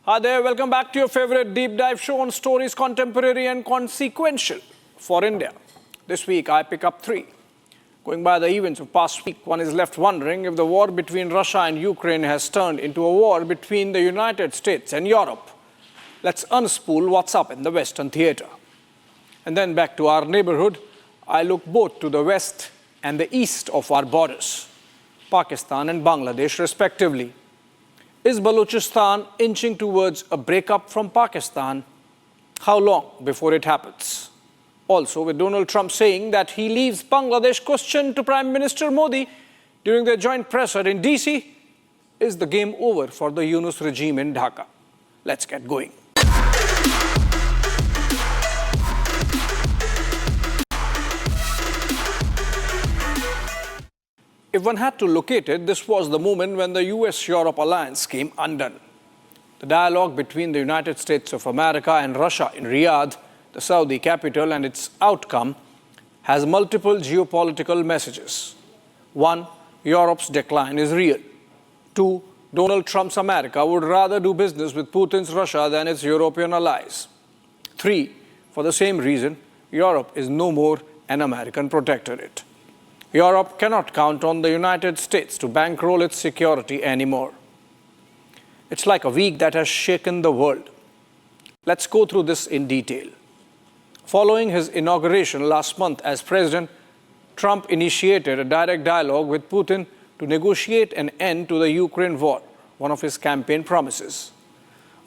Hi there, welcome back to your favorite deep dive show on stories contemporary and consequential for India. This week I pick up three. Going by the events of past week, one is left wondering if the war between Russia and Ukraine has turned into a war between the United States and Europe. Let's unspool what's up in the Western theatre. And then back to our neighborhood, I look both to the west and the east of our borders, Pakistan and Bangladesh respectively. Is Balochistan inching towards a breakup from Pakistan? How long before it happens? Also, with Donald Trump saying that he leaves Bangladesh question to Prime Minister Modi during their joint presser in DC, is the game over for the Yunus regime in Dhaka? Let's get going. If one had to locate it, this was the moment when the U.S.-Europe alliance came undone. The dialogue between the United States of America and Russia in Riyadh, the Saudi capital, and its outcome has multiple geopolitical messages. 1. Europe's decline is real. 2. Donald Trump's America would rather do business with Putin's Russia than its European allies. 3. For the same reason, Europe is no more an American protectorate. Europe cannot count on the United States to bankroll its security anymore. It's like a week that has shaken the world. Let's go through this in detail. Following his inauguration last month as president, Trump initiated a direct dialogue with Putin to negotiate an end to the Ukraine war, one of his campaign promises.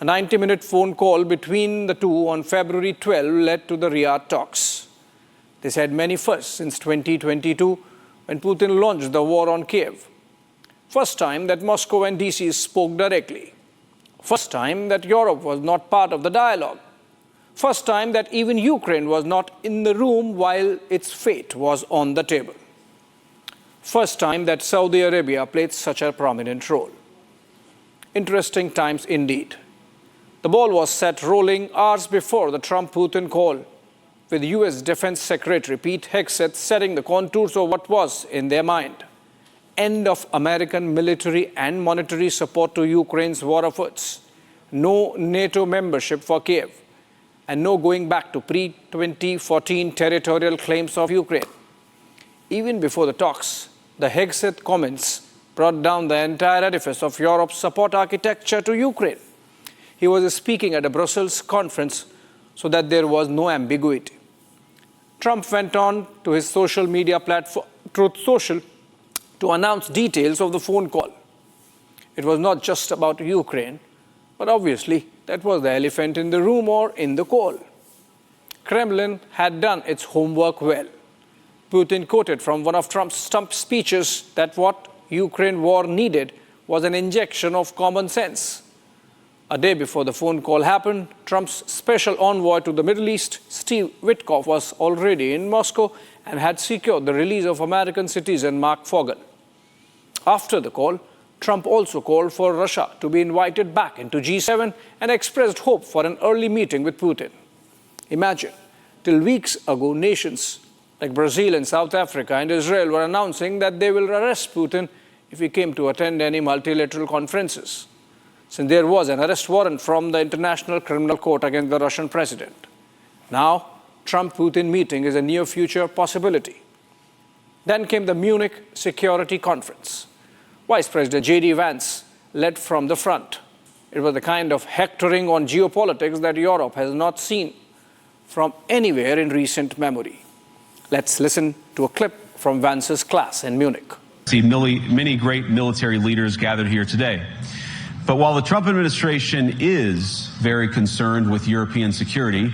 A 90-minute phone call between the two on February 12 led to the Riyadh talks. This had many firsts since 2022, when Putin launched the war on Kiev. First time that Moscow and DC spoke directly. First time that Europe was not part of the dialogue. First time that even Ukraine was not in the room while its fate was on the table. First time that Saudi Arabia played such a prominent role. Interesting times indeed. The ball was set rolling hours before the Trump-Putin call, with U.S. Defense Secretary Pete Hegseth setting the contours of what was in their mind. End of American military and monetary support to Ukraine's war efforts. No NATO membership for Kiev. And no going back to pre-2014 territorial claims of Ukraine. Even before the talks, the Hegseth comments brought down the entire edifice of Europe's support architecture to Ukraine. He was speaking at a Brussels conference so that there was no ambiguity. Trump went on to his social media platform, Truth Social, to announce details of the phone call. It was not just about Ukraine, but obviously that was the elephant in the room or in the call. Kremlin had done its homework well. Putin quoted from one of Trump's stump speeches that what Ukraine war needed was an injection of common sense. A day before the phone call happened, Trump's special envoy to the Middle East, Steve Witkoff, was already in Moscow and had secured the release of American citizen Mark Fogel. After the call, Trump also called for Russia to be invited back into G7 and expressed hope for an early meeting with Putin. Imagine, till weeks ago, nations like Brazil and South Africa and Israel were announcing that they will arrest Putin if he came to attend any multilateral conferences, since there was an arrest warrant from the International Criminal Court against the Russian president. Now, Trump-Putin meeting is a near-future possibility. Then came the Munich Security Conference. Vice President J.D. Vance led from the front. It was the kind of hectoring on geopolitics that Europe has not seen from anywhere in recent memory. Let's listen to a clip from Vance's class in Munich. See many great military leaders gathered here today. But while the Trump administration is very concerned with European security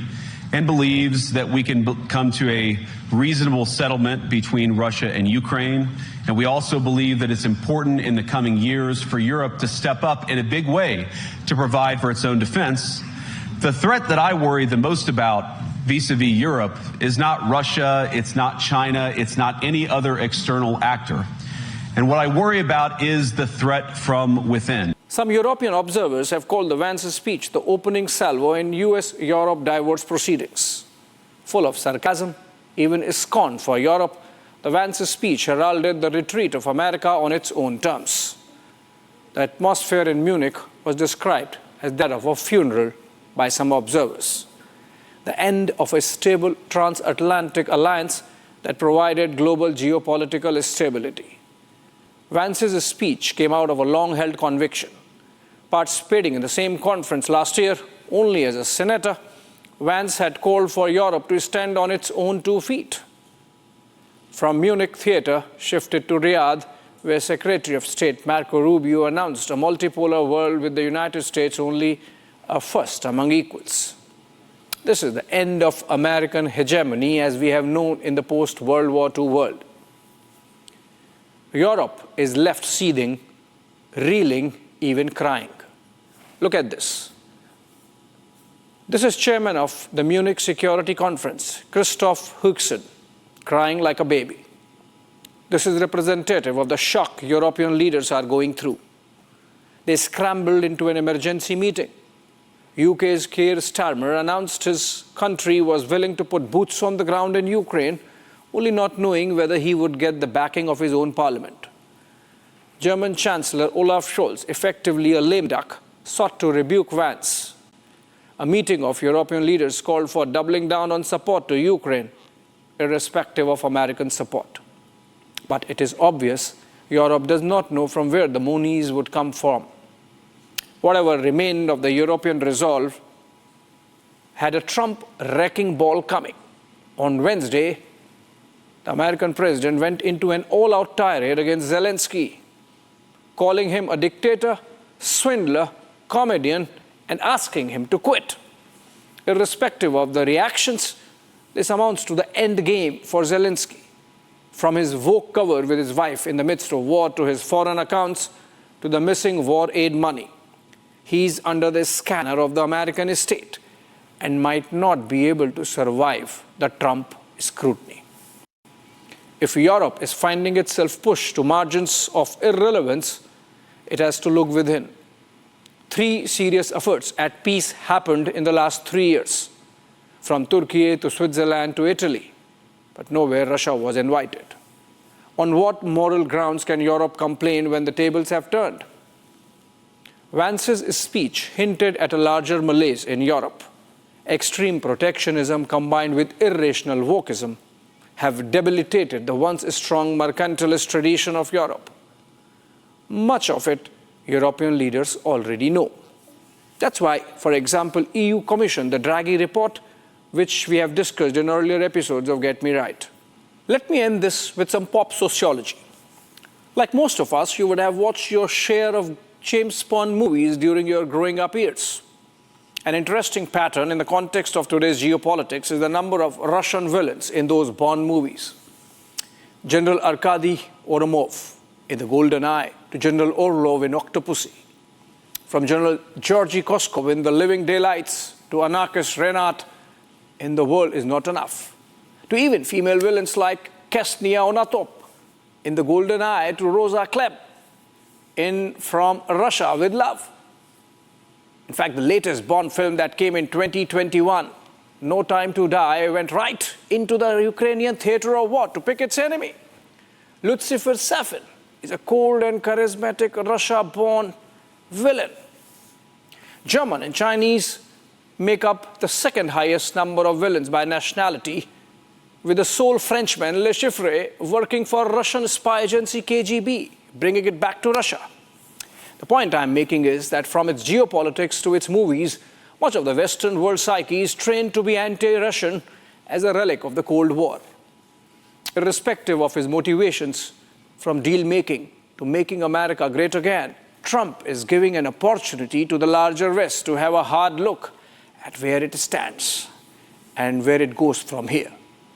and believes that we can come to a reasonable settlement between Russia and Ukraine, and we also believe that it's important in the coming years for Europe to step up in a big way to provide for its own defense, the threat that I worry the most about vis-a-vis Europe is not Russia, it's not China, it's not any other external actor. And what I worry about is the threat from within. Some European observers have called the Vance speech the opening salvo in U.S.-Europe divorce proceedings. Full of sarcasm, even scorn for Europe, the Vance speech heralded the retreat of America on its own terms. The atmosphere in Munich was described as that of a funeral by some observers. The end of a stable transatlantic alliance that provided global geopolitical stability. Vance's speech came out of a long-held conviction. Participating in the same conference last year, only as a senator, Vance had called for Europe to stand on its own 2 feet. From Munich theater shifted to Riyadh, where Secretary of State Marco Rubio announced a multipolar world with the United States only a first among equals. This is the end of American hegemony as we have known in the post-World War II world. Europe is left seething, reeling, even crying. Look at this. This is chairman of the Munich Security Conference, Christoph Huchsen, crying like a baby. This is representative of the shock European leaders are going through. They scrambled into an emergency meeting. UK's Keir Starmer announced his country was willing to put boots on the ground in Ukraine, only not knowing whether he would get the backing of his own parliament. German Chancellor Olaf Scholz, effectively a lame duck, sought to rebuke Vance. A meeting of European leaders called for doubling down on support to Ukraine, irrespective of American support. But it is obvious Europe does not know from where the monies would come from. Whatever remained of the European resolve had a Trump wrecking ball coming. On Wednesday, the American president went into an all-out tirade against Zelensky, calling him a dictator, swindler, comedian, and asking him to quit. Irrespective of the reactions, this amounts to the end game for Zelensky. From his Vogue cover with his wife in the midst of war to his foreign accounts to the missing war aid money. He's under the scanner of the American state and might not be able to survive the Trump scrutiny. If Europe is finding itself pushed to margins of irrelevance, it has to look within. 3 serious efforts at peace happened in the last 3 years, from Turkey to Switzerland to Italy, but nowhere Russia was invited. On what moral grounds can Europe complain when the tables have turned? Vance's speech hinted at a larger malaise in Europe. Extreme protectionism combined with irrational wokeism have debilitated the once strong mercantilist tradition of Europe. Much of it European leaders already know. That's why, for example, EU commissioned the Draghi report, which we have discussed in earlier episodes of Get Me Right. Let me end this with some pop sociology. Like most of us, you would have watched your share of James Bond movies during your growing up years. An interesting pattern in the context of today's geopolitics is the number of Russian villains in those Bond movies. General Arkady Oromov in The Golden Eye to General Orlov in Octopussy. From General Georgy Koskov in The Living Daylights to anarchist Renat in The World Is Not Enough. To even female villains like Ksenia Onatop in The Golden Eye to Rosa Klebb in From Russia with Love. In fact, the latest Bond film that came in 2021, No Time to Die, went right into the Ukrainian theater of war to pick its enemy. Lucifer Safin is a cold and charismatic Russia-born villain. German and Chinese make up the second highest number of villains by nationality, with the sole Frenchman, Le Chiffre, working for Russian spy agency KGB, bringing it back to Russia. The point I'm making is that from its geopolitics to its movies, much of the Western world psyche is trained to be anti-Russian as a relic of the Cold War. Irrespective of his motivations, from deal-making to making America great again, Trump is giving an opportunity to the larger West to have a hard look at where it stands and where it goes from here.